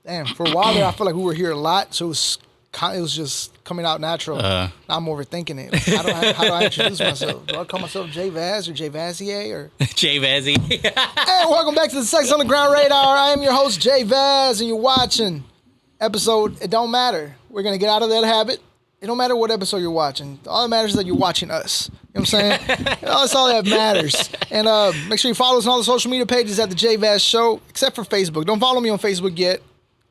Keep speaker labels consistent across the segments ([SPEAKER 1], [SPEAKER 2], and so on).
[SPEAKER 1] damn, for a while there, I feel like we were here a lot, so it was just coming out natural. Now I'm overthinking it. Like, how do I introduce myself? Do I call myself JVaz or JVazier or
[SPEAKER 2] JVaz?
[SPEAKER 1] Hey, welcome back to the Sex on the Ground Radar. I am your host JVaz, and you're watching episode. It don't matter. We're gonna get out of that habit. It don't matter what episode you're watching. All that matters is that you're watching us. You know what I'm saying? That's all that matters. And make sure you follow us on all the social media pages at the JVaz Show, except for Facebook. Don't follow me on Facebook yet.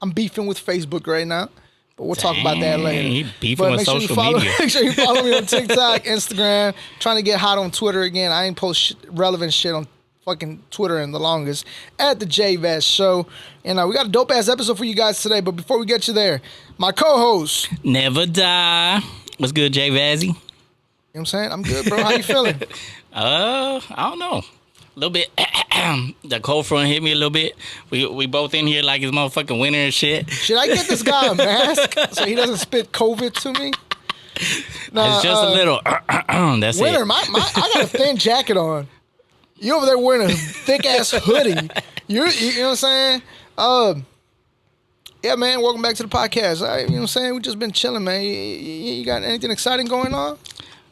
[SPEAKER 1] I'm beefing with Facebook right now, but we'll talk about that later.
[SPEAKER 2] He beefing with social media.
[SPEAKER 1] Make sure you follow me on TikTok, Instagram. Trying to get hot on Twitter again. I ain't post relevant shit on fucking Twitter in the longest. At the JVaz Show. And we got a dope-ass episode for you guys today, but before we get you there, my co-host.
[SPEAKER 2] Never die. What's good, JVazzy?
[SPEAKER 1] You know what I'm saying? I'm good, bro. How you feeling?
[SPEAKER 2] I don't know. A little bit. The cold front hit me a little bit. We both in here like it's motherfucking winter and shit.
[SPEAKER 1] Should I get this guy a mask so he doesn't spit COVID to me?
[SPEAKER 2] Nah, it's just a little. That's
[SPEAKER 1] winter,
[SPEAKER 2] it.
[SPEAKER 1] I got a thin jacket on. You over there wearing a thick-ass hoodie. You know what I'm saying? Yeah, man, welcome back to the podcast. You know what I'm saying? We just been chilling, man. You got anything exciting going on?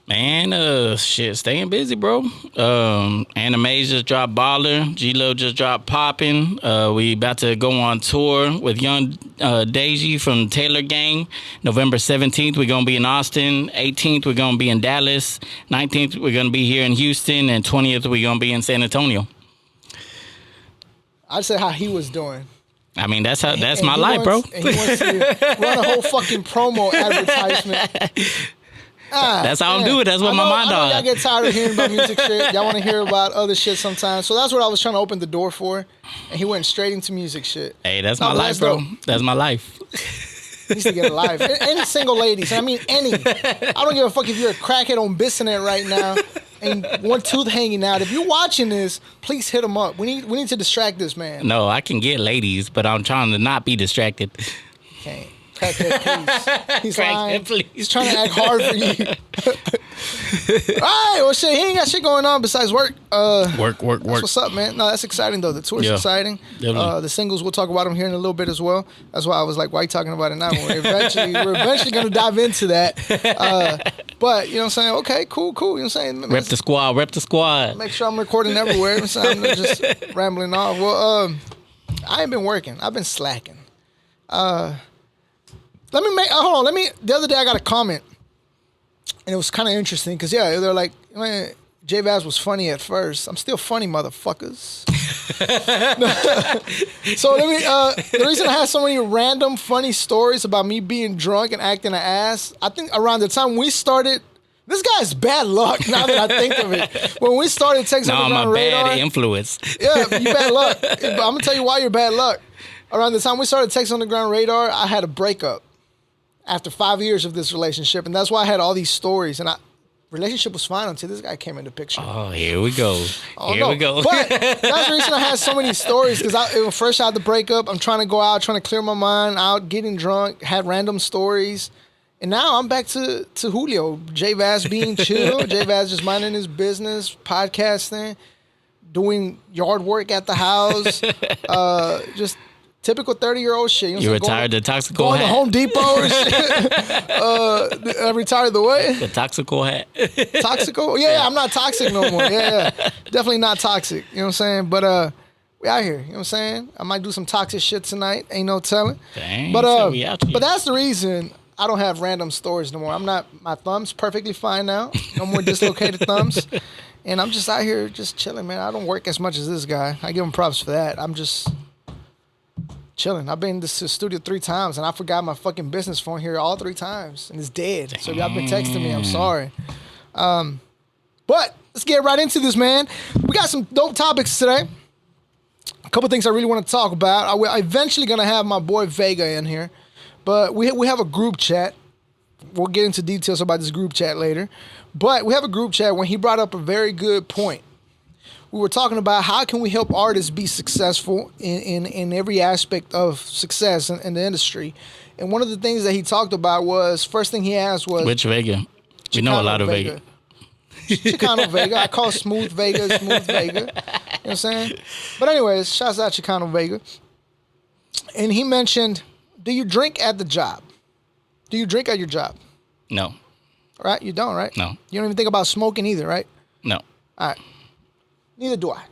[SPEAKER 2] Man, shit, staying busy, bro. Anime just dropped Baller. G-Lo just dropped Poppin'. We about to go on tour with Young Deji from Taylor Gang. November 17th, we're going to be in Austin. 18th, we're going to be in Dallas. 19th, we're going to be here in Houston. And 20th, we're going to be in San Antonio.
[SPEAKER 1] I'd say how he was doing.
[SPEAKER 2] I mean, that's my life, bro.
[SPEAKER 1] And he wants to run a whole fucking promo advertisement.
[SPEAKER 2] That's how I'm doing. That's what my mind
[SPEAKER 1] on.
[SPEAKER 2] on.
[SPEAKER 1] Y'all get tired of hearing about music shit. Y'all want to hear about other shit sometimes. So that's what I was trying to open the door for. And he went straight into music shit.
[SPEAKER 2] Hey, that's my life, bro. That's my life.
[SPEAKER 1] He needs to get a life. Any single ladies. I mean, any. I don't give a fuck if you're a crackhead on Bissonnette right now and one tooth hanging out. If you're watching this, please hit him up. We need to distract this man.
[SPEAKER 2] No, I can get ladies, but I'm trying to not be distracted.
[SPEAKER 1] Okay. Crackhead, please. He's lying.
[SPEAKER 2] Please.
[SPEAKER 1] He's trying to act hard for you. All right, well, shit, he ain't got shit going on besides work.
[SPEAKER 2] Work.
[SPEAKER 1] That's what's up, man. No, that's exciting, though. The tour's exciting. The singles, we'll talk about them here in a little bit as well. That's why I was like, why are you talking about it now? We're eventually going to dive into that. But, you know what I'm saying? Okay, cool. You know what I'm saying?
[SPEAKER 2] Rep the squad.
[SPEAKER 1] Make sure I'm recording everywhere. So I'm not just rambling off. Well, I ain't been working. I've been slacking. Hold on. The other day I got a comment, and it was kind of interesting because they're like, man, JVaz was funny at first. I'm still funny, motherfuckers. So the reason I had so many random funny stories about me being drunk and acting an ass, I think around the time we started. This guy's bad luck. Now that I think of it, when we started Sex on the Ground Radar,
[SPEAKER 2] bad influence.
[SPEAKER 1] Yeah, you bad luck. But I'm gonna tell you why you're bad luck. Around the time we started Sex on the Ground Radar, I had a breakup. After 5 years of this relationship, and that's why I had all these stories. And relationship was fine until this guy came in the picture.
[SPEAKER 2] Oh, here we go. We go.
[SPEAKER 1] But that's the reason I had so many stories because first I had the breakup. I'm trying to go out, trying to clear my mind out, getting drunk, had random stories, and now I'm back to Julio. JVaz being chill. JVaz just minding his business, podcasting, doing yard work at the house, just. Typical 30-year-old shit.
[SPEAKER 2] You retired the Toxical
[SPEAKER 1] hat. Going to Home Depot and shit. I retired the what?
[SPEAKER 2] The Toxical hat.
[SPEAKER 1] Toxical? Yeah, I'm not toxic no more. Yeah. Definitely not toxic. You know what I'm saying? But we out here. You know what I'm saying? I might do some toxic shit tonight. Ain't no telling.
[SPEAKER 2] Dang,
[SPEAKER 1] but
[SPEAKER 2] but
[SPEAKER 1] that's the reason I don't have random stories no more. My thumb's perfectly fine now. No more dislocated thumbs. And I'm just out here just chilling, man. I don't work as much as this guy. I give him props for that. I'm just chilling. I've been to the studio 3 times, and I forgot my fucking business phone here all 3 times, and it's dead. Damn. So y'all been texting me. I'm sorry. But let's get right into this, man. We got some dope topics today. A couple things I really want to talk about. I'm eventually going to have my boy Vega in here, but we have a group chat. We'll get into details about this group chat later. But we have a group chat when he brought up a very good point. We were talking about how can we help artists be successful in every aspect of success in the industry. And one of the things that he talked about was, first thing he asked was...
[SPEAKER 2] Which Vega? We know a lot of Vega.
[SPEAKER 1] Chicano Vega. I call Smooth Vega. You know what I'm saying? But anyways, shouts out Chicano Vega. And he mentioned, do you drink at the job? Do you drink at your job?
[SPEAKER 2] No.
[SPEAKER 1] Right? You don't, right?
[SPEAKER 2] No.
[SPEAKER 1] You don't even think about smoking either, right?
[SPEAKER 2] No.
[SPEAKER 1] All right. Neither do I.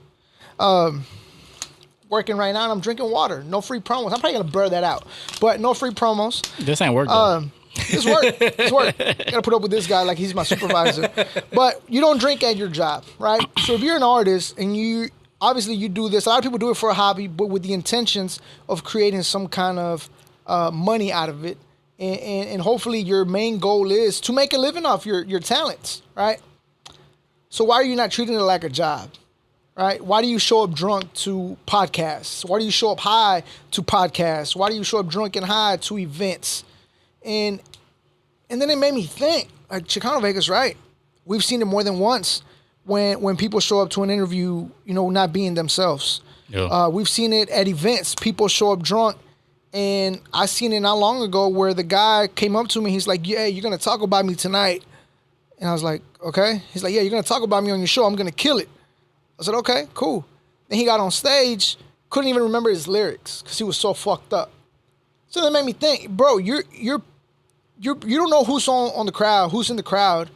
[SPEAKER 1] Working right now and I'm drinking water. No free promos. I'm probably going to blur that out. But no free promos.
[SPEAKER 2] This ain't work, though.
[SPEAKER 1] It's work. It's work. Gotta put up with this guy like he's my supervisor. But you don't drink at your job, right? So if you're an artist and you obviously you do this, a lot of people do it for a hobby, but with the intentions of creating some kind of money out of it. And hopefully your main goal is to make a living off your talents, right? So why are you not treating it like a job? Right? Why do you show up drunk to podcasts? Why do you show up high to podcasts? Why do you show up drunk and high to events? And then it made me think, like Chicano Vega's right. We've seen it more than once when people show up to an interview, not being themselves.
[SPEAKER 2] Yeah.
[SPEAKER 1] We've seen it at events. People show up drunk. And I seen it not long ago where the guy came up to me. He's like, yeah, you're going to talk about me tonight. And I was like, okay. He's like, yeah, you're going to talk about me on your show. I'm going to kill it. I said, okay, cool. Then he got on stage, couldn't even remember his lyrics because he was so fucked up. So that made me think, bro, you don't know who's on the crowd, who's in the crowd.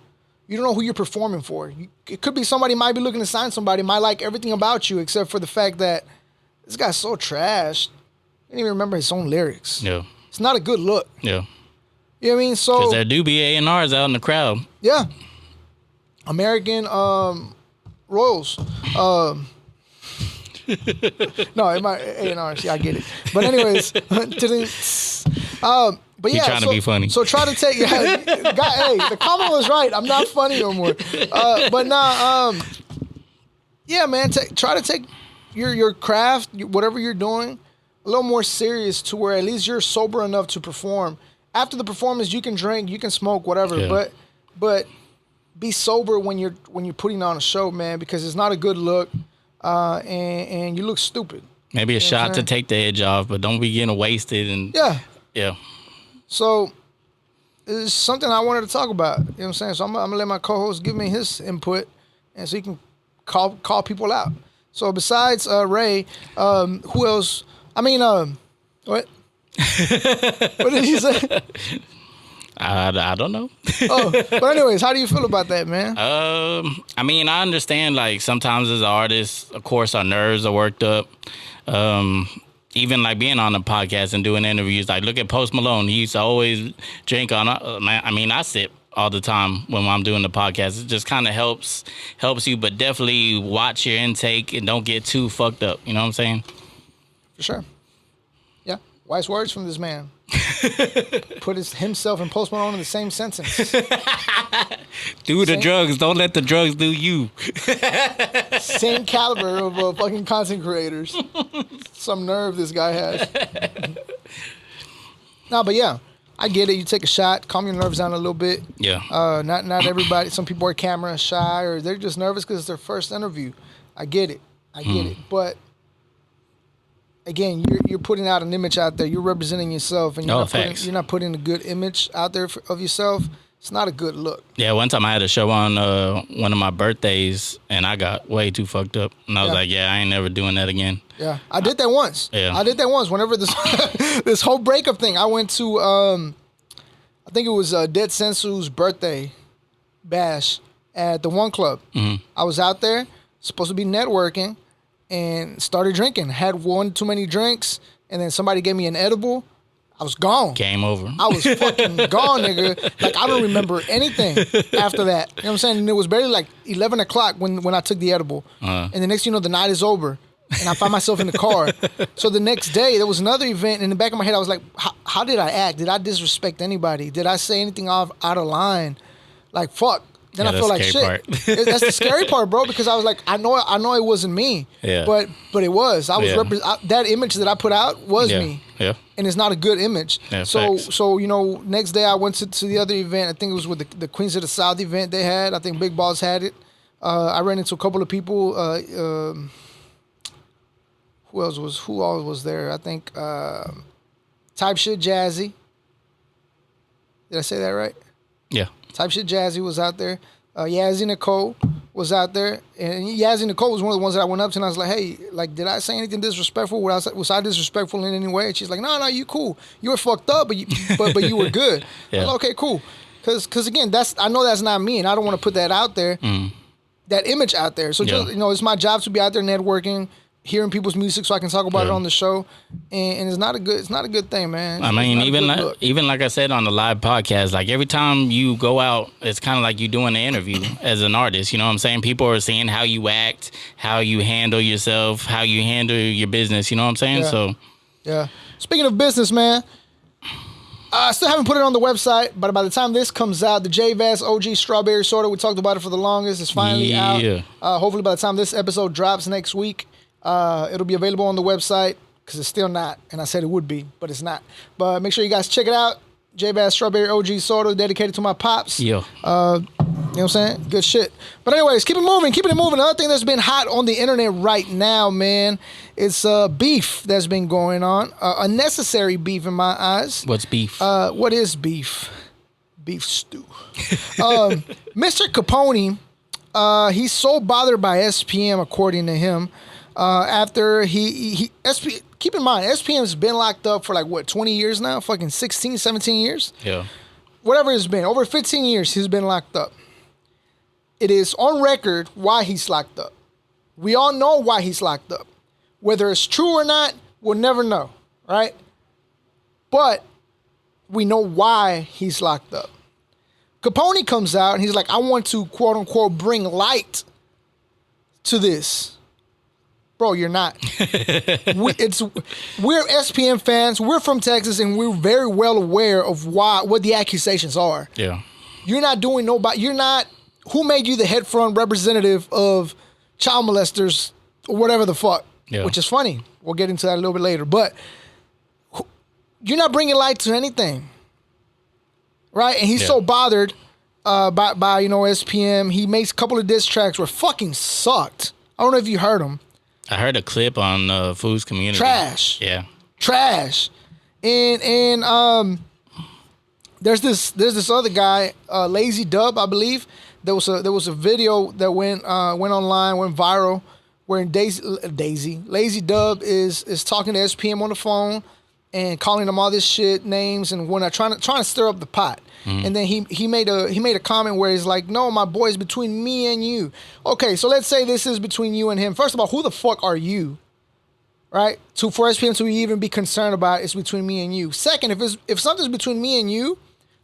[SPEAKER 1] You don't know who you're performing for. It could be somebody might be looking to sign somebody, might like everything about you except for the fact that this guy's so trashed. He didn't even remember his own lyrics.
[SPEAKER 2] Yeah.
[SPEAKER 1] It's not a good look.
[SPEAKER 2] Yeah.
[SPEAKER 1] You know what I mean? So
[SPEAKER 2] because there do be A&Rs out in the crowd.
[SPEAKER 1] Yeah. American Royals. No, it might A&Rs. Yeah, I get it. But anyways, but yeah,
[SPEAKER 2] trying to be funny.
[SPEAKER 1] So try to take. Hey, the comment was right. I'm not funny no more. But nah, yeah, man. Try to take your craft, whatever you're doing, a little more serious to where at least you're sober enough to perform. After the performance, you can drink, you can smoke, whatever.
[SPEAKER 2] Yeah.
[SPEAKER 1] But be sober when you're putting on a show, man, because it's not a good look, and you look stupid.
[SPEAKER 2] Maybe a shot to take the edge off, but don't be getting wasted. And yeah.
[SPEAKER 1] So it's something I wanted to talk about. You know what I'm saying? So I'm gonna let my co-host give me his input, and so he can call people out. So besides Ray, who else? I mean, what? What did you say?
[SPEAKER 2] I don't know.
[SPEAKER 1] But anyways, how do you feel about that, man?
[SPEAKER 2] I mean, I understand, like, sometimes as an artist, of course, our nerves are worked up. Even, like, being on a podcast and doing interviews, like, look at Post Malone. He used to always drink on, I sip all the time when I'm doing the podcast. It just kind of helps you, but definitely watch your intake and don't get too fucked up. You know what I'm saying?
[SPEAKER 1] For sure. Yeah. Wise words from this man. Put himself and Post Malone in the same sentence.
[SPEAKER 2] Do the drugs. Don't let the drugs do you.
[SPEAKER 1] Same caliber of fucking content creators. Some nerve this guy has. No, but yeah, I get it. You take a shot, calm your nerves down a little bit.
[SPEAKER 2] Yeah.
[SPEAKER 1] Not everybody. Some people are camera shy or they're just nervous because it's their first interview. I get it. But again, you're putting out an image out there. You're representing yourself, and you're not putting a good image out there of yourself. It's not a good look.
[SPEAKER 2] Yeah, one time I had a show on one of my birthdays, and I got way too fucked up. And I was like, I ain't never doing that again.
[SPEAKER 1] Yeah, I did that once. I did that once. Whenever this this whole breakup thing, I went to, I think it was Dead Sensu's birthday bash at the One Club.
[SPEAKER 2] Mm-hmm.
[SPEAKER 1] I was out there, supposed to be networking, and started drinking. Had one too many drinks, and then somebody gave me an edible. I was gone.
[SPEAKER 2] Game over.
[SPEAKER 1] I was fucking gone, nigga. Like, I don't remember anything after that. You know what I'm saying? And it was barely like 11 o'clock when I took the edible. And the next thing you know, the night is over. And I found myself in the car. So the next day, there was another event. In the back of my head, I was like, how did I act? Did I disrespect anybody? Did I say anything out of line? Like, fuck. Then I feel like shit. That's the scary part, bro, because I was like, I know it wasn't me.
[SPEAKER 2] Yeah.
[SPEAKER 1] But it was. I was that image that I put out was me.
[SPEAKER 2] Yeah.
[SPEAKER 1] And it's not a good image.
[SPEAKER 2] Yeah,
[SPEAKER 1] so next day I went to the other event. I think it was with the Queens of the South event they had. I think Big Balls had it. I ran into a couple of people. Who all was there? I think Type Shit Jazzy. Did I say that right?
[SPEAKER 2] Yeah.
[SPEAKER 1] Type Shit Jazzy was out there. Yazzie Nicole was out there, and Yazzie Nicole was one of the ones that I went up to, and I was like, hey, like, did I say anything disrespectful? Was I disrespectful in any way? And she's like, no, you cool. You were fucked up, but you were good.
[SPEAKER 2] Yeah.
[SPEAKER 1] I was like, okay, cool. Because again, I know that's not me, and I don't want to put that out there, that image out there. So just, it's my job to be out there networking, hearing people's music, so I can talk about it on the show, and it's not a good thing, man.
[SPEAKER 2] I mean, even like I said on the live podcast, like every time you go out, it's kind of like you doing an interview as an artist. You know what I'm saying? People are seeing how you act, how you handle yourself, how you handle your business. You know what I'm saying?
[SPEAKER 1] Yeah.
[SPEAKER 2] So,
[SPEAKER 1] yeah. Speaking of business, man, I still haven't put it on the website, but by the time this comes out, the JVaz OG Strawberry Soda, we talked about it for the longest, is finally out. Hopefully by the time this episode drops next week, it'll be available on the website, because it's still not, and I said it would be, but it's not. But make sure you guys check it out. JVaz Strawberry OG Soda, dedicated to my pops.
[SPEAKER 2] Yeah.
[SPEAKER 1] You know what I'm saying? Good shit. But anyways, keeping it moving. Another thing that's been hot on the internet right now, man, it's beef that's been going on. Unnecessary beef in my eyes.
[SPEAKER 2] What's beef?
[SPEAKER 1] What is beef? Beef stew. Mr. Capone, he's so bothered by SPM, according to him, after keep in mind, SPM's been locked up for 20 years now? Fucking 16, 17 years?
[SPEAKER 2] Yeah.
[SPEAKER 1] Whatever it's been. Over 15 years, he's been locked up. It is on record why he's locked up. We all know why he's locked up. Whether it's true or not, we'll never know, right? But we know why he's locked up. Capone comes out and he's like, I want to, quote unquote, bring light to this. Bro, you're not. We're SPM fans. We're from Texas, and we're very well aware of what the accusations are.
[SPEAKER 2] Yeah.
[SPEAKER 1] You're not doing You're not. Who made you the head front representative of child molesters or whatever the fuck?
[SPEAKER 2] Yeah.
[SPEAKER 1] Which is funny. We'll get into that a little bit later. But you're not bringing light to anything, right? And he's so bothered by SPM. He makes a couple of diss tracks where fucking sucked. I don't know if you heard them.
[SPEAKER 2] I heard a clip on Food's Community.
[SPEAKER 1] Trash.
[SPEAKER 2] Yeah.
[SPEAKER 1] Trash. And there's this other guy, Lazy Dub, I believe. There was a video that went online, went viral, where Lazy Dub is talking to SPM on the phone and calling him all this shit names and when trying to stir up the pot. And then he made a comment where he's like, no, my boy, it's between me and you. Okay, so let's say this is between you and him. First of all, who the fuck are you? Right? For SPM to even be concerned about it's between me and you. Second, if something's between me and you,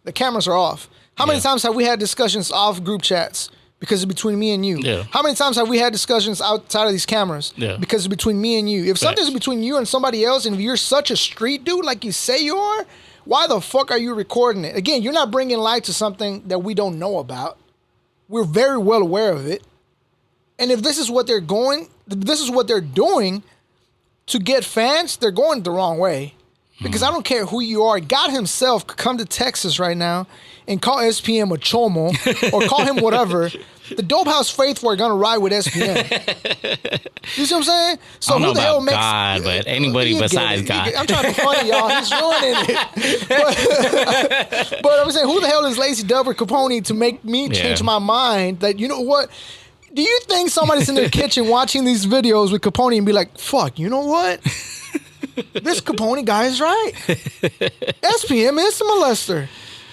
[SPEAKER 1] the cameras are off. How many times have we had discussions off group chats because it's between me and you?
[SPEAKER 2] Yeah.
[SPEAKER 1] How many times have we had discussions outside of these cameras because it's between me and you? If something's between you and somebody else, and if you're such a street dude like you say you are, why the fuck are you recording it? Again, you're not bringing light to something that we don't know about. We're very well aware of it. And if this is what they're doing to get fans, they're going the wrong way. Because I don't care who you are. God himself could come to Texas right now and call SPM a chomo or call him whatever. The Dope House faithful are gonna ride with SPM. You see what I'm saying? So
[SPEAKER 2] I don't
[SPEAKER 1] who the
[SPEAKER 2] know
[SPEAKER 1] hell
[SPEAKER 2] about
[SPEAKER 1] makes
[SPEAKER 2] God, but anybody besides God.
[SPEAKER 1] I'm trying to be funny, y'all. He's ruining it. But I'm saying, who the hell is Lazy Dub or Capone to make me change my mind? That, you know what? Do you think somebody's in their kitchen watching these videos with Capone and be like, fuck, you know what? This Capone guy is right. SPM is a molester.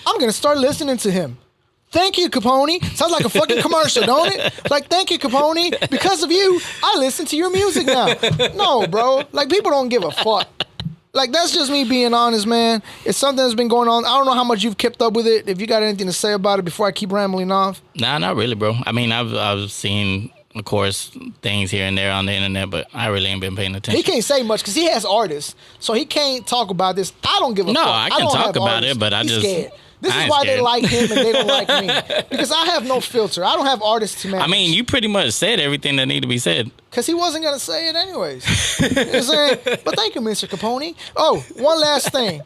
[SPEAKER 1] I'm going to start listening to him. Thank you, Capone. Sounds like a fucking commercial, don't it? Like, thank you, Capone. Because of you, I listen to your music now. No, bro. Like, people don't give a fuck. Like, that's just me being honest, man. It's something that's been going on. I don't know how much you've kept up with it. If you got anything to say about it before I keep rambling off.
[SPEAKER 2] Nah, not really, bro. I mean, I've seen, of course, things here and there on the internet, but I really ain't been paying attention.
[SPEAKER 1] He can't say much because he has artists, so he can't talk about this. I don't give a fuck.
[SPEAKER 2] No, I can talk about it, but
[SPEAKER 1] He's scared. This is why they like him and they don't like me. Because I have no filter. I don't have artists to manage.
[SPEAKER 2] I mean, you pretty much said everything that needed to be said.
[SPEAKER 1] Because he wasn't going to say it anyways. You know what I'm saying? But thank you, Mr. Capone. Oh, one last thing.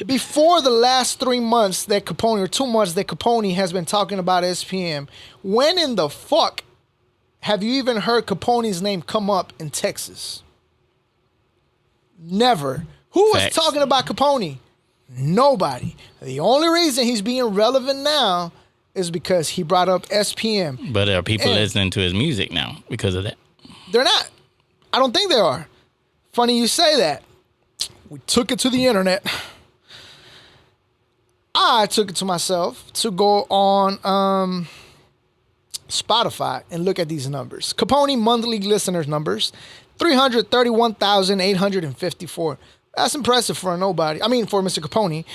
[SPEAKER 1] Before the last 3 months that Capone, or 2 months that Capone has been talking about SPM, when in the fuck have you even heard Capone's name come up in Texas? Never. Who was talking about Capone? Nobody. The only reason he's being relevant now is because he brought up SPM.
[SPEAKER 2] But are people listening to his music now because of that?
[SPEAKER 1] They're not. I don't think they are. Funny you say that. We took it to the internet. I took it to myself to go on Spotify and look at these numbers. Capone monthly listeners numbers, 331,854. That's impressive for a nobody. I mean, for Mr. Capone.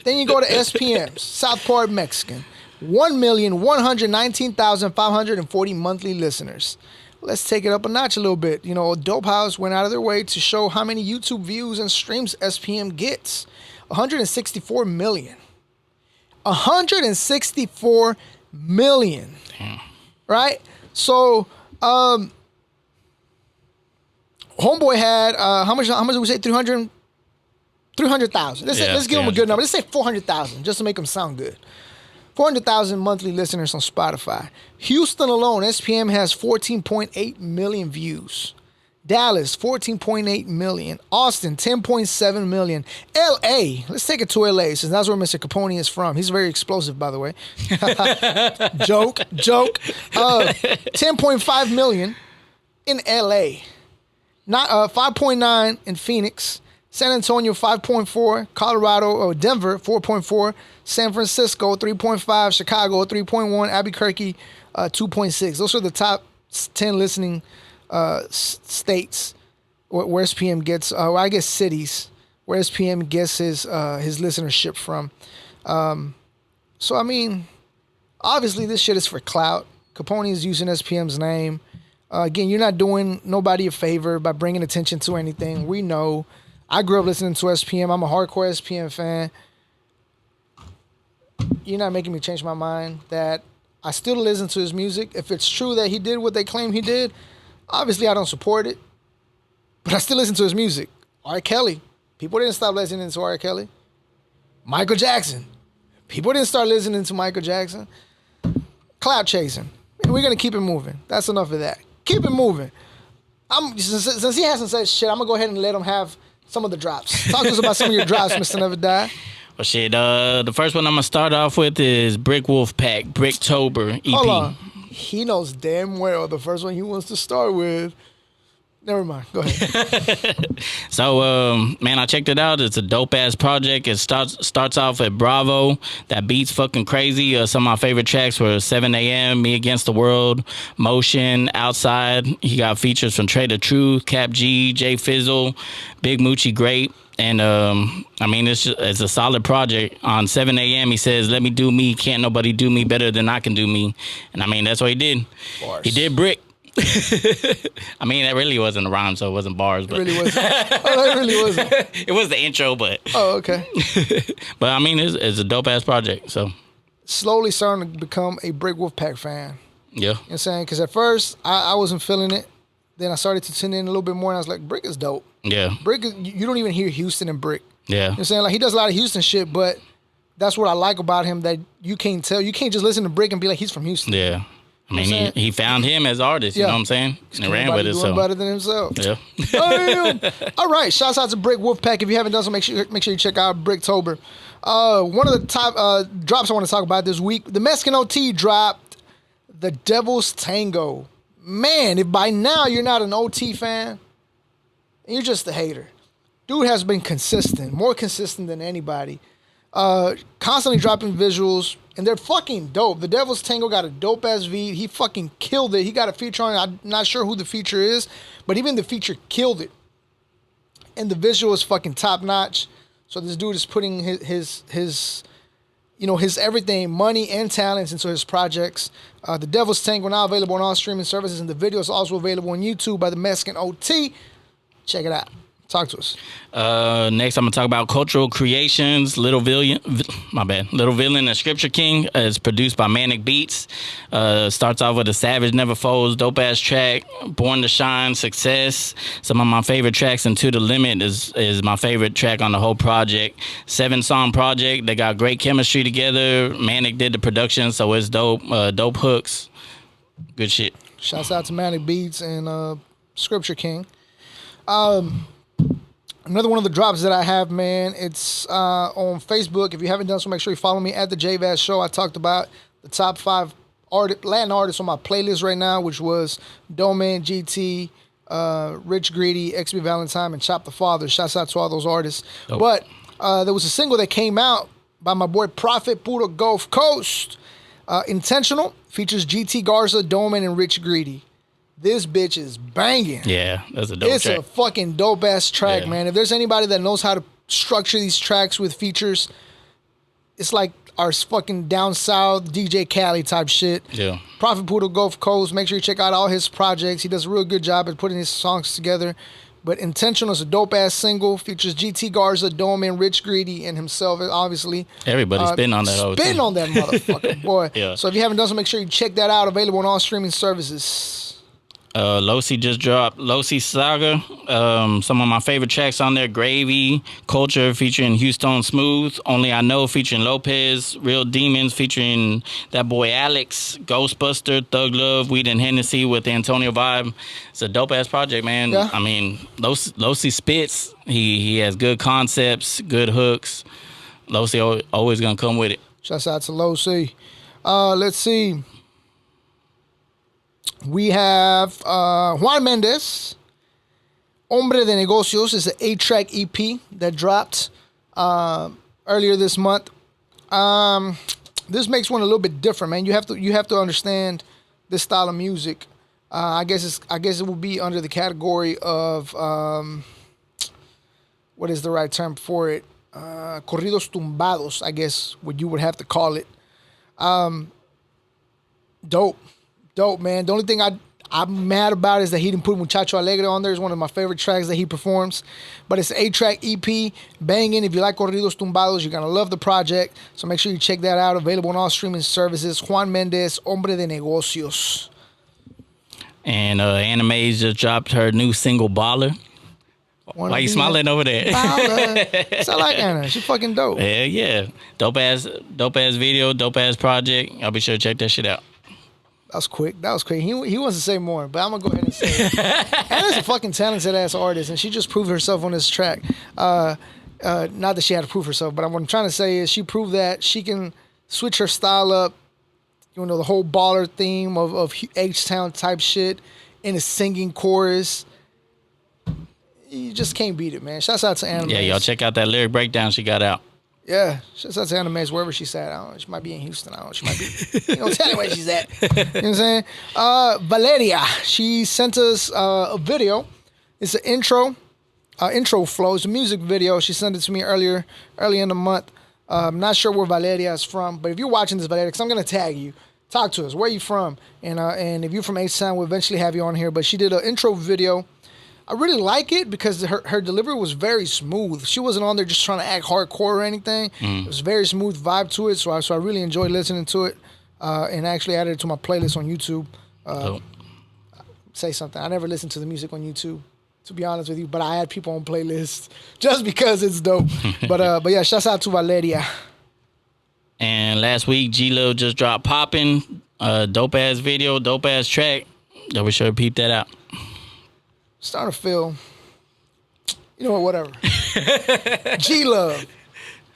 [SPEAKER 1] Then you go to SPMs, Southport Mexican, 1,119,540 monthly listeners. Let's take it up a notch a little bit. You know, Dope House went out of their way to show how many YouTube views and streams SPM gets. 164 million. 164 million.
[SPEAKER 2] Damn.
[SPEAKER 1] Right? So, Homeboy had how much did we say? 300,000. Let's give him a good number. Let's say 400,000 just to make him sound good. 400,000 monthly listeners on Spotify. Houston alone, SPM has 14.8 million views. Dallas, 14.8 million. Austin, 10.7 million. LA, let's take it to LA since that's where Mr. Capone is from. He's very explosive, by the way. Joke. 10.5 million in LA. 5.9 in Phoenix. San Antonio, 5.4. Colorado, Denver, 4.4. San Francisco, 3.5. Chicago, 3.1. Albuquerque, 2.6. Those are the top 10 listening states where SPM gets, I guess cities, where SPM gets his listenership from. So, I mean, obviously this shit is for clout. Capone is using SPM's name. Again, you're not doing nobody a favor by bringing attention to anything. We know. I grew up listening to SPM. I'm a hardcore SPM fan. You're not making me change my mind that I still listen to his music. If it's true that he did what they claim he did, obviously I don't support it. But I still listen to his music. R. Kelly. People didn't stop listening to R. Kelly. Michael Jackson. People didn't start listening to Michael Jackson. Clout chasing. We're going to keep it moving. That's enough of that. Keep it moving. Since he hasn't said shit, I'm going to go ahead and let him have some of the drops. Talk to us about some of your drops, Mr. Never Die.
[SPEAKER 2] Well, shit, the first one I'm going to start off with is Brick Wolf Pack, Bricktober EP.
[SPEAKER 1] Hold on. He knows damn well the first one he wants to start with. Never mind. Go ahead.
[SPEAKER 2] So, man, I checked it out. It's a dope-ass project. It starts off at Bravo. That beat's fucking crazy. Some of my favorite tracks were 7 a.m., Me Against the World, Motion, Outside. He got features from Trader Truth, Cap G, J Fizzle, Big Moochie Great. And, I mean, it's a solid project. On 7 a.m., he says, let me do me. Can't nobody do me better than I can do me. And, I mean, that's what he did. Bars. He did Brick. I mean, that really wasn't a rhyme, so it wasn't bars. But
[SPEAKER 1] it really wasn't. Oh, that really wasn't.
[SPEAKER 2] It was the intro, but.
[SPEAKER 1] Oh, okay.
[SPEAKER 2] But I mean, it's a dope ass project. So
[SPEAKER 1] slowly starting to become a Brick Wolfpack fan.
[SPEAKER 2] Yeah.
[SPEAKER 1] You know what I'm saying? Because at first I wasn't feeling it. Then I started to tune in a little bit more, and I was like, Brick is dope.
[SPEAKER 2] Yeah.
[SPEAKER 1] Brick is, you don't even hear Houston and Brick.
[SPEAKER 2] Yeah.
[SPEAKER 1] You know what I'm saying? Like, he does a lot of Houston shit, but that's what I like about him, that you can't tell. You can't just listen to Brick and be like, he's from Houston.
[SPEAKER 2] Yeah. I mean, he found him as artist, you know what I'm saying? And ran with it.
[SPEAKER 1] So better than himself.
[SPEAKER 2] Yeah.
[SPEAKER 1] All right. Shouts out to Brick Wolfpack. If you haven't done so, make sure you check out Bricktober. One of the top drops I want to talk about this week, the Mexican OT dropped The Devil's Tango. Man, if by now you're not an OT fan, you're just a hater. Dude has been consistent, more consistent than anybody. Constantly dropping visuals, and they're fucking dope. The Devil's Tango got a dope ass V. He fucking killed it. He got a feature on it. I'm not sure who the feature is, but even the feature killed it. And the visual is fucking top notch. So this dude is putting his everything, money and talents into his projects. The Devil's Tango now available on all streaming services, and the video is also available on YouTube by the Mexican OT. Check it out. Talk to us.
[SPEAKER 2] Next, I'm gonna talk about Cultural Creations. Little Villain and Scripture King. It's produced by Manic Beats. Starts off with a Savage Never Folds, dope ass track. Born to Shine, Success. Some of my favorite tracks. And To the Limit is my favorite track on the whole project. 7-song project. They got great chemistry together. Manic did the production, so it's dope. Dope hooks. Good shit.
[SPEAKER 1] Shouts out to Manic Beats and Scripture King. Another one of the drops that I have, man, it's on Facebook. If you haven't done so, make sure you follow me at the JVaz Show. I talked about the top 5 Latin artists on my playlist right now, which was Doman, GT, Rich Greedy, XB Valentine, and Chop the Father. Shouts out to all those artists.
[SPEAKER 2] Oh.
[SPEAKER 1] But there was a single that came out by my boy Prophet Puro Gulf Coast. Intentional, features GT Garza, Doman, and Rich Greedy. This bitch is banging.
[SPEAKER 2] Yeah, that's a dope track.
[SPEAKER 1] It's a fucking dope ass track,
[SPEAKER 2] Yeah.
[SPEAKER 1] man. If there's anybody that knows how to structure these tracks with features, it's like our fucking down south DJ Cali type shit.
[SPEAKER 2] Yeah.
[SPEAKER 1] Prophet Poodle Gulf Coast. Make sure you check out all his projects. He does a real good job at putting his songs together. But Intentional is a dope ass single. Features GT Garza, Doman, Rich Greedy, and himself, obviously.
[SPEAKER 2] Everybody's spitting on that.
[SPEAKER 1] Spitting on that motherfucker, boy.
[SPEAKER 2] Yeah.
[SPEAKER 1] So if you haven't done so, make sure you check that out. Available on all streaming services.
[SPEAKER 2] Losi just dropped Losi Saga. Some of my favorite tracks on there: Gravy, Culture featuring Houston Smooth, Only I Know featuring Lopez, Real Demons featuring that boy Alex, Ghostbuster, Thug Love, Weed and Hennessy with the Antonio vibe. It's a dope ass project, man.
[SPEAKER 1] Yeah.
[SPEAKER 2] I mean, Losi spits. He has good concepts, good hooks. Losi always gonna come with it.
[SPEAKER 1] Shouts out to Low C. Let's see. We have Juan Mendez. Hombre de Negocios is an 8-track EP that dropped earlier this month. This makes one a little bit different, man. You have to understand this style of music. I guess it will be under the category of what is the right term for it? Corridos tumbados, I guess what you would have to call it. Dope, man. The only thing I'm mad about is that he didn't put Muchacho Alegre on there. It's one of my favorite tracks that he performs. But it's an 8-track EP, banging. If you like Corridos Tumbados, you're going to love the project. So make sure you check that out. Available on all streaming services. Juan Mendez, Hombre de Negocios.
[SPEAKER 2] And Anime just dropped her new single, Baller. Why you smiling over there?
[SPEAKER 1] Baller. I like Anna. She fucking dope.
[SPEAKER 2] Hell yeah. Dope ass video, dope ass project. I'll be sure to check that shit out.
[SPEAKER 1] That was quick. He wants to say more, but I'm gonna go ahead and say it. Anna's a fucking talented ass artist, and she just proved herself on this track. Not that she had to prove herself, but what I'm trying to say is she proved that she can switch her style up. You know, the whole baller theme of H-Town type shit in a singing chorus. You just can't beat it, man. Shouts out to Anna.
[SPEAKER 2] Yeah, y'all check out that lyric breakdown she got out.
[SPEAKER 1] Yeah, shouts out to Anna Mays, wherever she's at. I don't know. She might be in Houston. I don't know. She might be. Tell me where she's at. You know what I'm saying? Valeria, she sent us a video. It's an intro flow. It's a music video. She sent it to me early in the month. I'm not sure where Valeria is from, but if you're watching this, Valeria, because I'm going to tag you, talk to us. Where are you from? And if you're from H-Town, we'll eventually have you on here. But she did an intro video. I really like it because her delivery was very smooth. She wasn't on there just trying to act hardcore or anything. It was a very smooth vibe to it, so I really enjoyed listening to it, and actually added it to my playlist on YouTube. Say something. I never listened to the music on YouTube, to be honest with you, but I had people on playlists just because it's dope. But yeah, shouts out to Valeria.
[SPEAKER 2] And last week, G-Lo just dropped Poppin', dope ass video, dope ass track. Y'all be sure to peep that out.
[SPEAKER 1] Starting to feel, you know what, whatever. G-Love.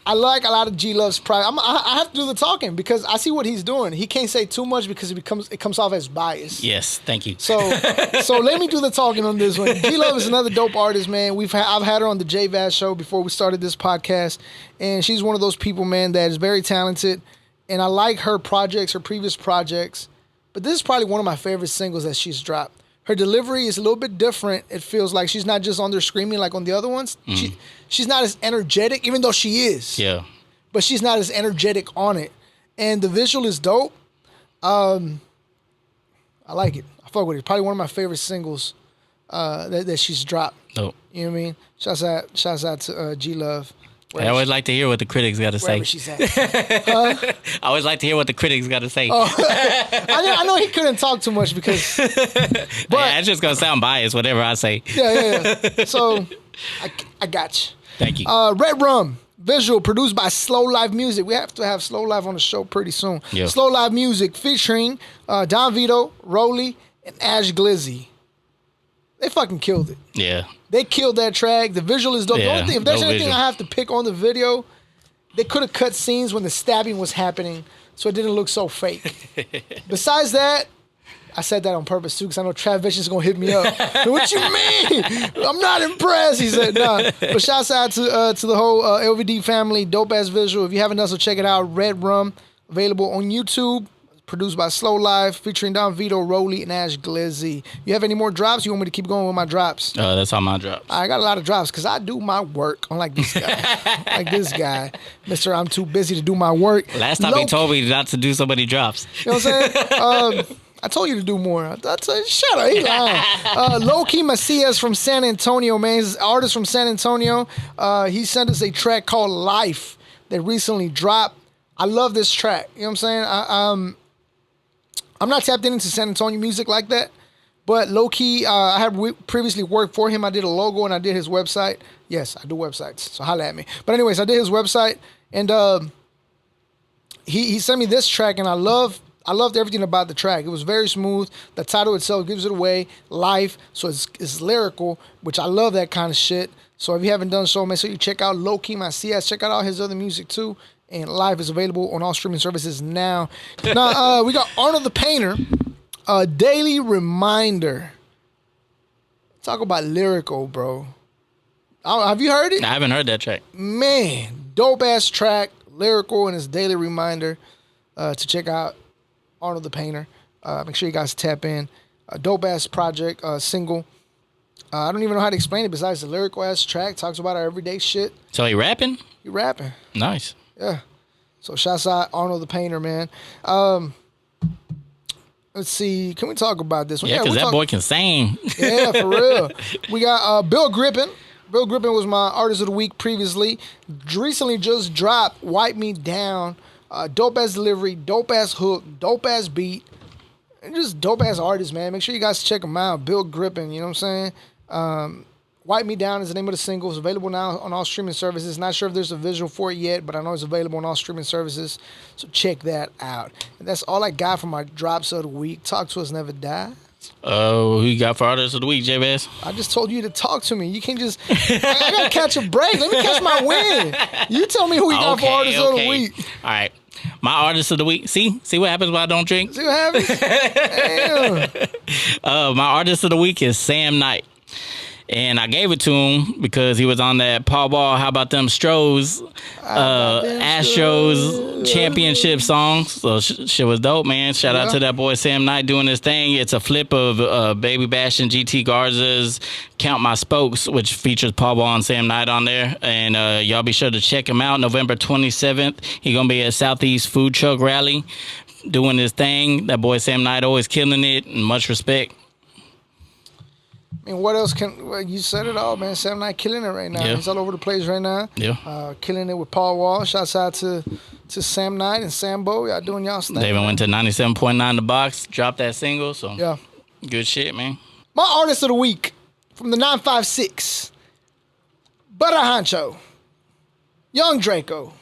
[SPEAKER 1] I like a lot of G-Love's project. I have to do the talking because I see what he's doing. He can't say too much because it comes off as bias.
[SPEAKER 2] Yes, thank you.
[SPEAKER 1] So let me do the talking on this one. G-Love is another dope artist, man. I've had her on the JVaz show before we started this podcast, and she's one of those people, man, that is very talented, and I like her projects, her previous projects, but this is probably one of my favorite singles that she's dropped. Her delivery is a little bit different. It feels like she's not just on there screaming like on the other ones. She's not as energetic, even though she is.
[SPEAKER 2] Yeah.
[SPEAKER 1] But she's not as energetic on it. And the visual is dope. I like it. I fuck with it. Probably one of my favorite singles that she's dropped.
[SPEAKER 2] Dope.
[SPEAKER 1] You know what I mean? Shouts out to G-Love.
[SPEAKER 2] I always like to hear what the critics got to say.
[SPEAKER 1] Wherever she's at.
[SPEAKER 2] I always like to hear what the critics got to say.
[SPEAKER 1] I know he couldn't talk too much because... But
[SPEAKER 2] yeah, it's just going to sound biased, whatever I say.
[SPEAKER 1] Yeah. So, I got you.
[SPEAKER 2] Thank you.
[SPEAKER 1] Red Rum, visual, produced by Slow Live Music. We have to have Slow Live on the show pretty soon.
[SPEAKER 2] Yeah.
[SPEAKER 1] Slow Live Music featuring Don Vito, Rolly, and Ash Glizzy. They fucking killed it.
[SPEAKER 2] Yeah.
[SPEAKER 1] They killed that track. The visual is dope. The only thing, if there's anything I have to pick on the video, they could have cut scenes when the stabbing was happening so it didn't look so fake. Besides that, I said that on purpose too because I know Trav Vicious is gonna hit me up. What you mean? I'm not impressed. He said, "Nah." But shouts out to the whole LVD family. Dope ass visual. If you haven't done so, check it out. Red Rum, available on YouTube. Produced by Slow Life, featuring Don Vito, Rolly, and Ash Glizzy. You have any more drops? You want me to keep going with my drops?
[SPEAKER 2] That's all my drops.
[SPEAKER 1] I got a lot of drops because I do my work. Unlike this guy, Mister, I'm too busy to do my work.
[SPEAKER 2] Last time he told me not to do so many drops.
[SPEAKER 1] You know what I'm saying? I told you to do more. Shut up. He lying. Low-Key Macias from San Antonio, man. He's an artist from San Antonio. He sent us a track called Life that recently dropped. I love this track. You know what I'm saying? I'm not tapped into San Antonio music like that, but low-key, I had previously worked for him. I did a logo and I did his website. Yes, I do websites, so holla at me. But anyways, I did his website, and he sent me this track, and I loved everything about the track. It was very smooth. The title itself gives it away, Life, so it's lyrical, which I love that kind of shit. So if you haven't done so, make sure you check out Low-Key Macias. Check out all his other music too. And Live is available on all streaming services now. Now, we got Arnold the Painter, Daily Reminder. Talk about lyrical, bro. Have you heard it?
[SPEAKER 2] I haven't heard that track.
[SPEAKER 1] Man, dope-ass track, lyrical, and it's Daily Reminder to check out Arnold the Painter. Make sure you guys tap in. Dope-ass project, single. I don't even know how to explain it besides the lyrical-ass track. Talks about our everyday shit.
[SPEAKER 2] So he rapping?
[SPEAKER 1] He rapping.
[SPEAKER 2] Nice.
[SPEAKER 1] Yeah. So shouts out Arnold the Painter, man. Let's see. Can we talk about this one?
[SPEAKER 2] Yeah, because that boy can sing.
[SPEAKER 1] Yeah, for real. We got Bill Grippin. Bill Grippin was my artist of the week previously. Recently just dropped Wipe Me Down. Dope ass delivery, dope ass hook, dope ass beat. And just dope ass artist, man. Make sure you guys check him out. Bill Grippin, you know what I'm saying? Wipe Me Down is the name of the single. It's available now on all streaming services. Not sure if there's a visual for it yet, but I know it's available on all streaming services. So check that out. And that's all I got for my drops of the week. Talk to us, never die.
[SPEAKER 2] Who you got for artist of the week, JVaz?
[SPEAKER 1] I just told you to talk to me. You can't just... I got to catch a break. Let me catch my win. You tell me who you got for artist of the week.
[SPEAKER 2] All right. My artist of the week. See what happens when I don't drink?
[SPEAKER 1] See what happens? Damn.
[SPEAKER 2] My artist of the week is Sam Knight. And I gave it to him because he was on that Paul Ball, How About Them Stros, Astros championship song. So shit was dope, man. Shout out to that boy Sam Knight doing his thing. It's a flip of Baby Bash and GT Garza's Count My Spokes, which features Paul Ball and Sam Knight on there. And y'all be sure to check him out. November 27th, he going to be at Southeast Food Truck Rally doing his thing. That boy Sam Knight always killing it, and much respect.
[SPEAKER 1] I mean, what else you said it all, man. Sam Knight killing it right now.
[SPEAKER 2] Yeah.
[SPEAKER 1] He's all over the place right now.
[SPEAKER 2] Yeah.
[SPEAKER 1] Killing it with Paul Wall. Shouts out to Sam Knight and Sambo. Y'all doing y'all stuff.
[SPEAKER 2] They even went to 97.9 The Box, dropped that single. So
[SPEAKER 1] yeah,
[SPEAKER 2] good shit, man.
[SPEAKER 1] My artist of the week from the 956, Butter Honcho, Young Draco,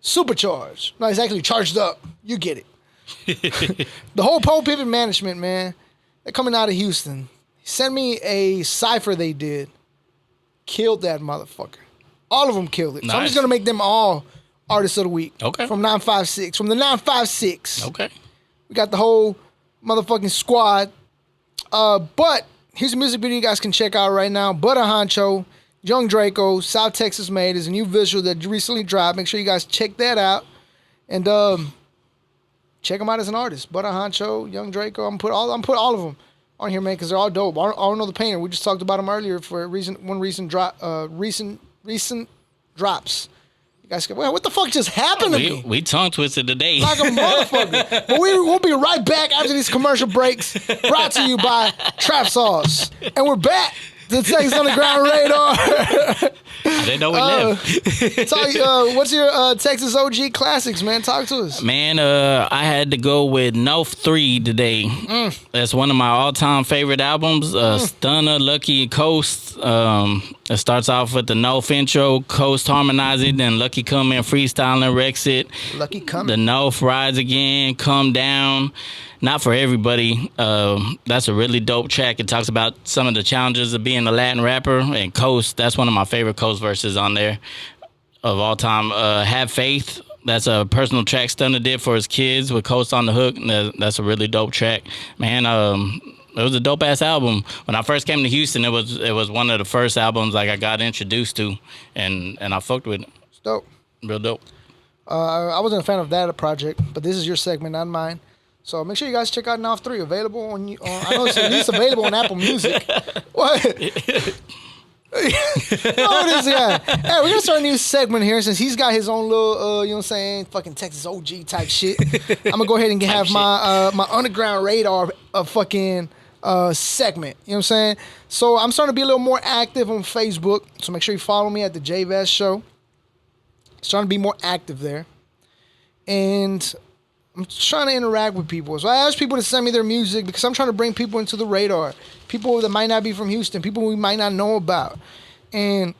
[SPEAKER 1] Supercharged. Not exactly charged up. You get it. The whole Pole Pivot Management, man. They're coming out of Houston. Send me a cypher they did. Killed that motherfucker. All of them killed it. Nice. So I'm just going to make them all artists of the week.
[SPEAKER 2] Okay.
[SPEAKER 1] From 956. From the 956.
[SPEAKER 2] Okay.
[SPEAKER 1] We got the whole motherfucking squad. But here's a music video you guys can check out right now. Butter Honcho, Young Draco, South Texas Made is a new visual that recently dropped. Make sure you guys check that out. And check them out as an artist. Butter Honcho, Young Draco. I'm put all of them on here, man, because they're all dope. Arnold the Painter, we just talked about him earlier for recent drops. You guys go, well, what the fuck just happened to me?
[SPEAKER 2] We tongue twisted today.
[SPEAKER 1] Like a motherfucker. But we'll be right back after these commercial breaks, brought to you by Trap Sauce. And we're back to Texas Underground Radar.
[SPEAKER 2] I didn't know we left.
[SPEAKER 1] What's your Texas OG classics, man? Talk to us.
[SPEAKER 2] Man, I had to go with North 3 today. That's one of my all-time favorite albums. Stunner, Lucky, Coast. It starts off with the North intro, Coast harmonizing, then Lucky come in freestyling, wrecks it.
[SPEAKER 1] Lucky come.
[SPEAKER 2] The North rides again, Come Down. Not for everybody. That's a really dope track. It talks about some of the challenges of being being a Latin rapper, and Coast, that's one of my favorite Coast verses on there of all time. Have Faith, that's a personal track Stunner did for his kids with Coast on the hook. And that's a really dope track, man. It was a dope ass album. When I first came to Houston, it was one of the first albums like I got introduced to, and I fucked with it.
[SPEAKER 1] It's dope,
[SPEAKER 2] real dope.
[SPEAKER 1] I wasn't a fan of that project, but this is your segment, not mine. So make sure you guys check out Now 3, available on I know it's at least available on Apple Music. What? Oh, it is, yeah. Hey, we're gonna start a new segment here since he's got his own little, you know what I'm saying, fucking Texas OG type shit. I'm gonna go ahead and have my underground radar fucking segment. You know what I'm saying? So I'm starting to be a little more active on Facebook. So make sure you follow me at the JVaz Show. Starting to be more active there, and I'm trying to interact with people. So I ask people to send me their music because I'm trying to bring people into the radar. People that might not be from Houston, people we might not know about. And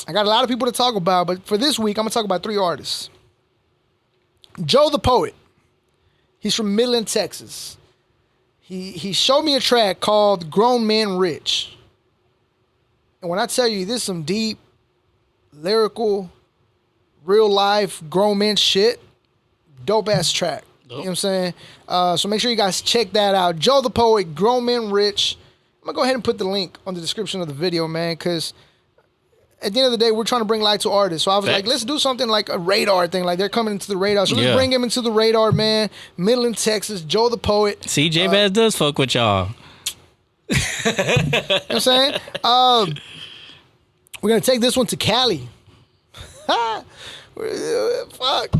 [SPEAKER 1] I got a lot of people to talk about, but for this week, I'm going to talk about 3 artists. Joe the Poet. He's from Midland, Texas. He showed me a track called Grown Men Rich. And when I tell you this is some deep, lyrical, real life, grown men shit, dope ass track. Dope. You know what I'm saying? So make sure you guys check that out. Joe the Poet, Grown Men Rich. I'm gonna go ahead and put the link on the description of the video, man, because at the end of the day, we're trying to bring light to artists. So I was like, let's do something like a radar thing. Like they're coming into the radar. So let's bring him into the radar, man. Midland, Texas, Joe the Poet.
[SPEAKER 2] See, JVaz does fuck with y'all.
[SPEAKER 1] You know what I'm saying? We're gonna take this one to Cali. Fuck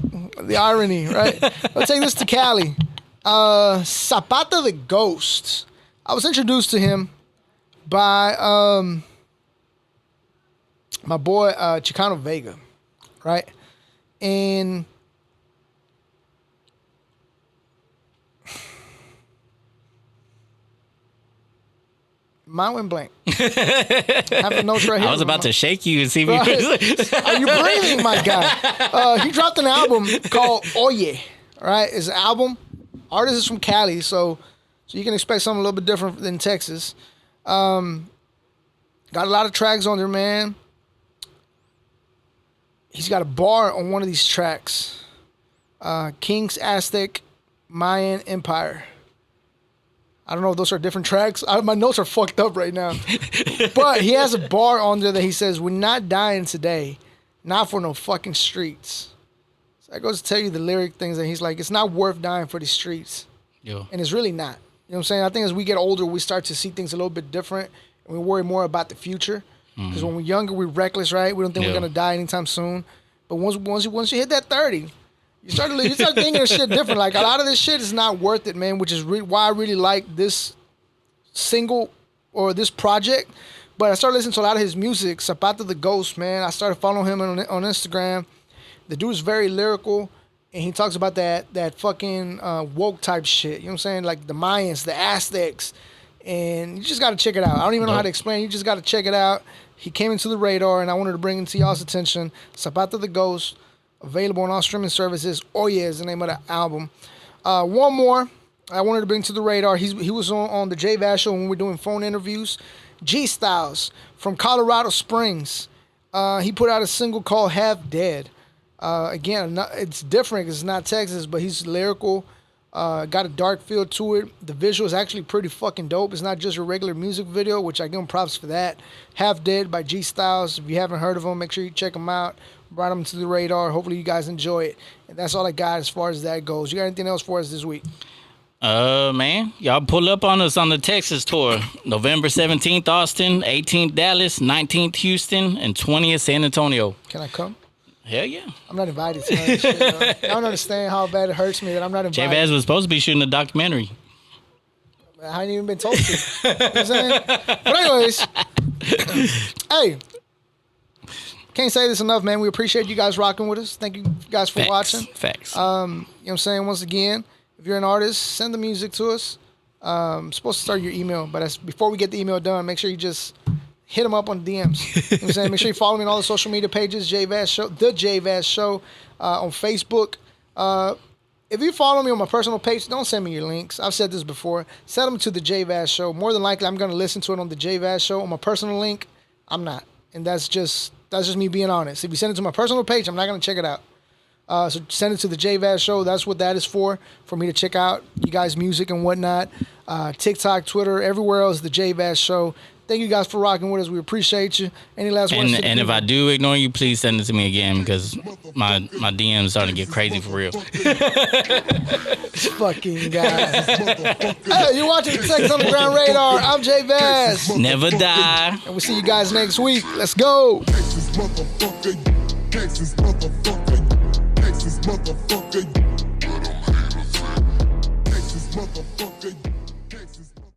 [SPEAKER 1] the irony, right? Let's take this to Cali. Zapata the Ghost. I was introduced to him by my boy Chicano Vega, right? And mine went blank. I have the notes right here.
[SPEAKER 2] I was about to shake you and see if you
[SPEAKER 1] Are you breathing, my guy? He dropped an album called Oye. All right, it's an album. Artist is from Cali, so you can expect something a little bit different than Texas. Got a lot of tracks on there, man. He's got a bar on one of these tracks. King's Aztec Mayan Empire. I don't know if those are different tracks. My notes are fucked up right now. But he has a bar on there that he says, "We're not dying today. Not for no fucking streets." So that goes to tell you the lyric things that he's like, it's not worth dying for the streets. Yeah. And it's really not. You know what I'm saying? I think as we get older, we start to see things a little bit different. And we worry more about the future. Because when we're younger, we're reckless, right? We don't think we're going to die anytime soon. But once you hit that 30... You start thinking of shit different. Like, a lot of this shit is not worth it, man, which is why I really like this single or this project. But I started listening to a lot of his music. Zapata the Ghost, man. I started following him on Instagram. The dude is very lyrical, and he talks about that fucking woke type shit. You know what I'm saying? Like the Mayans, the Aztecs. And you just got to check it out. I don't even know how to explain. You just got to check it out. He came into the radar, and I wanted to bring it to y'all's attention. Zapata the Ghost. Available on all streaming services. Oye is the name of the album. One more I wanted to bring to the radar. He was on the JVaz Show when we were doing phone interviews. G Styles from Colorado Springs. He put out a single called Half Dead. Again, it's different. It's not Texas, but he's lyrical. Got a dark feel to it. The visual is actually pretty fucking dope. It's not just a regular music video, which I give him props for that. Half Dead by G Styles. If you haven't heard of him, make sure you check him out. Brought him to the radar. Hopefully you guys enjoy it. And that's all I got as far as that goes. You got anything else for us this week?
[SPEAKER 2] Man, y'all pull up on us on the Texas tour. November 17th, Austin, 18th, Dallas, 19th, Houston, and 20th, San Antonio.
[SPEAKER 1] Can I come?
[SPEAKER 2] Hell yeah.
[SPEAKER 1] I'm not invited to that shit, I don't understand how bad it hurts me that I'm not invited.
[SPEAKER 2] JVaz was supposed to be shooting a documentary.
[SPEAKER 1] I ain't even been told to. You know what I'm saying? But anyways, hey, can't say this enough, man. We appreciate you guys rocking with us. Thank you guys for watching.
[SPEAKER 2] Facts.
[SPEAKER 1] You know what I'm saying? Once again, if you're an artist, send the music to us. I'm supposed to start your email, but before we get the email done, make sure you just hit them up on the DMs. You know what I'm saying? Make sure you follow me on all the social media pages, JVaz Show, The JVaz Show, on Facebook. if you follow me on my personal page, don't send me your links. I've said this before. Send them to the JVaz show. More than likely, I'm going to listen to it on the JVaz show. On my personal link, I'm not. And that's just me being honest. If you send it to my personal page, I'm not going to check it out. So send it to the JVaz show. That's what that is for me to check out you guys' music and whatnot. TikTok, Twitter, everywhere else, the JVaz show. Thank you guys for rocking with us. We appreciate you. Any last words?
[SPEAKER 2] And if I do ignore you, please send it to me again because my DM's starting to get crazy for real.
[SPEAKER 1] This fucking guy. Hey, you're watching Sex on the Ground Radar. I'm JVaz.
[SPEAKER 2] Never die.
[SPEAKER 1] And we'll see you guys next week. Let's go.
[SPEAKER 3] Texas motherfucker.